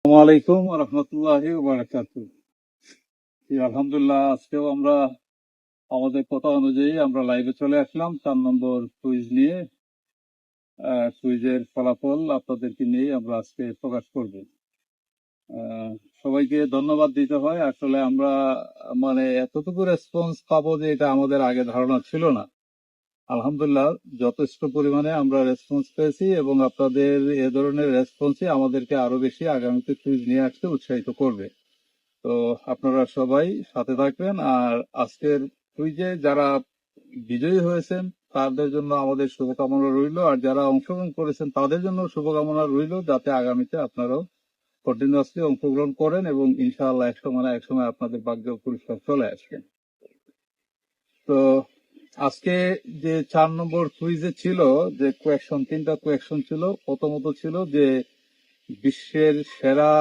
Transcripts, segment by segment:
আসসালামু আলাইকুম রহমতুল্লাহি আলহামদুলিল্লাহ, আজকেও আমরা আমাদের কথা অনুযায়ী আমরা লাইভে চলে আসলাম 4 নম্বর কুইজ নিয়ে। কুইজের ফলাফল আপনাদেরকে নিয়ে আমরা আজকে প্রকাশ করব। আহ, সবাইকে ধন্যবাদ দিতে হয়। আসলে আমরা এতটুকু রেসপন্স পাবো যে এটা আমাদের আগে ধারণা ছিল না। আলহামদুলিল্লাহ, যথেষ্ট পরিমাণে আমরা রেসপন্স পেয়েছি এবং আপনাদের এ ধরনের রেসপন্সই আমাদেরকে আরো বেশি আগামীতে কুইজ নিয়ে আসতে উৎসাহিত করবে। তো আপনারা সবাই সাথে থাকবেন। আর আজকের কুইজে যারা বিজয়ী হয়েছেন তাদের জন্য আমাদের শুভকামনা রইল, আর যারা অংশগ্রহণ করেছেন তাদের জন্য শুভকামনা রইল, যাতে আগামীতে আপনারাও কন্টিনিউয়াসলি অংশগ্রহণ করেন এবং ইনশাআল্লাহ একসময় আপনাদের ভাগ্য পুরস্কার চলে আসবে। তো আজকে যে 4 নম্বর কুইজে ছিল যে কোয়েকশন, 3টা কোয়েকশন ছিল। প্রথমত ছিল যে বিশ্বের সেরা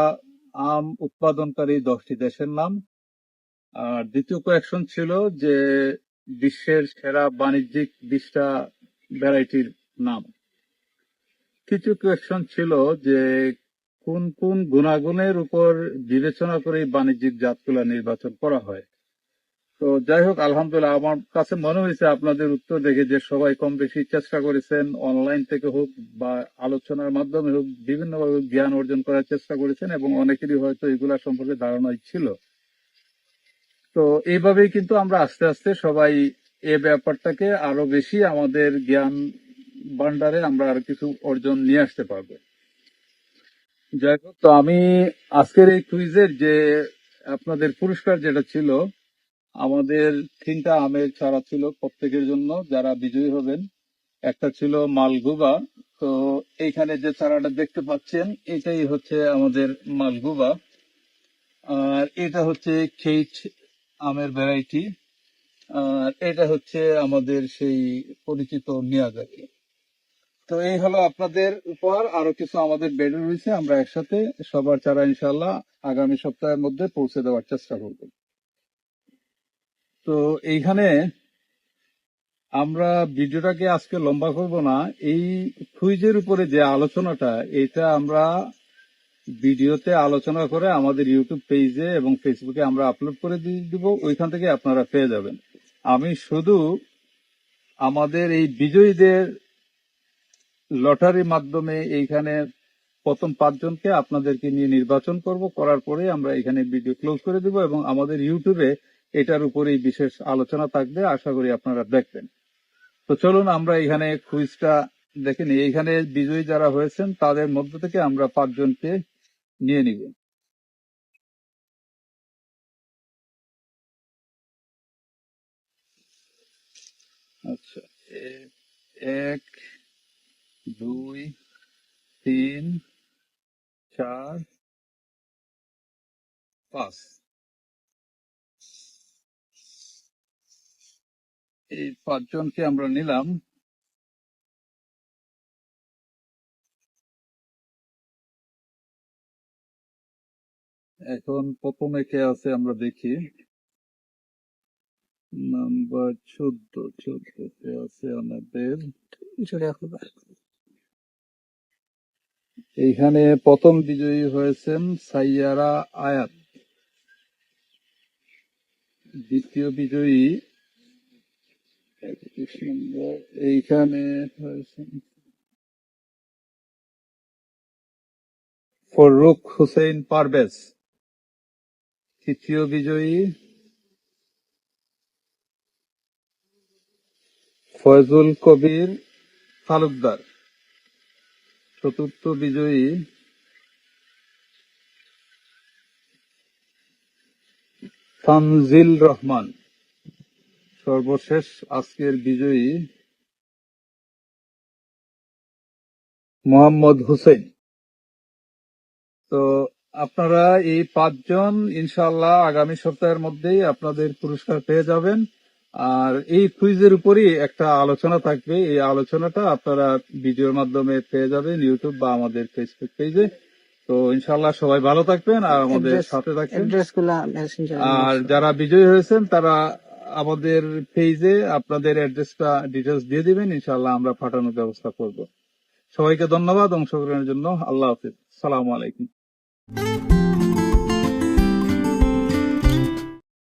আম উৎপাদনকারী 10টি দেশের নাম। আর দ্বিতীয় কোয়েকশন ছিল যে বিশ্বের সেরা বাণিজ্যিক 20টা ভ্যারাইটির নাম। তৃতীয় কোয়েকশন ছিল যে কোন কোন গুণাগুণের উপর বিবেচনা করে বাণিজ্যিক জাতগুলা নির্বাচন করা হয়। তো যাই হোক, আলহামদুলিল্লাহ, আমার কাছে মনে হয়েছে আপনাদের উত্তর দেখে যে সবাই কম বেশি চেষ্টা করেছেন, অনলাইন থেকে হোক বা আলোচনার মাধ্যমে হোক, বিভিন্নভাবে জ্ঞান অর্জন করার চেষ্টা করেছেন এবং অনেকেরই হয়তো এগুলা সম্পর্কে ধারণাই ছিল। তো এইভাবেই কিন্তু আমরা আস্তে আস্তে সবাই এ ব্যাপারটাকে আরো বেশি আমাদের জ্ঞান ভান্ডারে আমরা আরো কিছু অর্জন নিয়ে আসতে পারবো। যাই হোক, তো আমি আজকের এই কুইজের যে আপনাদের পুরস্কার যেটা ছিল, আমাদের 3টা আমের চারা ছিল প্রত্যেকের জন্য যারা বিজয়ী হবেন। একটা ছিল মালগুবা। তো এইখানে যে চারাটা দেখতে পাচ্ছেন এটাই হচ্ছে আমাদের মালগুবা, আর এটা হচ্ছে খেইট আমের ভ্যারাইটি, আর এটা হচ্ছে আমাদের সেই পরিচিত মিয়াজাকি। তো এই হলো আপনাদের উপহার। আরো কিছু আমাদের বেডে রয়েছে, আমরা একসাথে সবার চারা ইনশাল্লাহ আগামী সপ্তাহের মধ্যে পৌঁছে দেওয়ার চেষ্টা করব। তো এইখানে আমরা ভিডিওটাকে আজকে লম্বা করব না। এই কুইজের উপরে যে আলোচনাটা, এটা আমরা ভিডিওতে আলোচনা করে আমাদের ইউটিউব পেজে এবং ফেসবুকে আমরা আপলোড করে দিয়ে দিব, ওইখান থেকে আপনারা পেয়ে যাবেন। আমি শুধু আমাদের এই বিজয়ীদের লটারির মাধ্যমে এইখানে প্রথম 5 জনকে আপনাদেরকে নিয়ে নির্বাচন করব, করার পরে আমরা এখানে ভিডিও ক্লোজ করে দিব এবং আমাদের ইউটিউবে এটার উপরেই বিশেষ আলোচনা থাকবে, আশা করি আপনারা দেখবেন। তো চলুন আমরা এখানে কুইজটা দেখে নিই। এইখানে বিজয়ী যারা হয়েছেন তাদের মধ্য থেকে আমরা 5 জনকে নিয়ে নিব। আচ্ছা, 1, 2, 3, 4, 5, এই 5 জনকে আমরা নিলাম। এখন প্রথমে কে আছে আমরা দেখি। নাম্বার 14 তে আছে আমাদের। এইখানে প্রথম বিজয়ী হয়েছেন সাইয়ারা আয়াত। দ্বিতীয় বিজয়ী 31 নম্বর এইখানে হয়েছেন ফররুখ হুসেন পারভেজ। তৃতীয় বিজয়ী ফয়জুল কবির তালুকদার। চতুর্থ বিজয়ী তানজিল রহমান। সর্বশেষ আজকের বিজয়ী মোহাম্মদ হুসেন। তো আপনারা এই 5 জন ইনশাআল্লাহ আগামী সপ্তাহের মধ্যেই আপনাদের পুরস্কার পেয়ে যাবেন। আর এই কুইজের উপরই একটা আলোচনা থাকবে, এই আলোচনাটা আপনারা ভিডিওর মাধ্যমে পেয়ে যাবেন ইউটিউব বা আমাদের ফেসবুক পেজে। তো ইনশাআল্লাহ সবাই ভালো থাকবেন আর আমাদের সাথে থাকবেন। আর যারা বিজয়ী হয়েছেন তারা আমাদের পেজে আপনাদের অ্যাড্রেসটা ডিটেলস দিয়ে দিবেন, ইনশাআল্লাহ আমরা পাঠানোর ব্যবস্থা করব। সবাইকে ধন্যবাদ অংশগ্রহণের জন্য। আল্লাহ হাফিজ, সালামু আলাইকুম। you.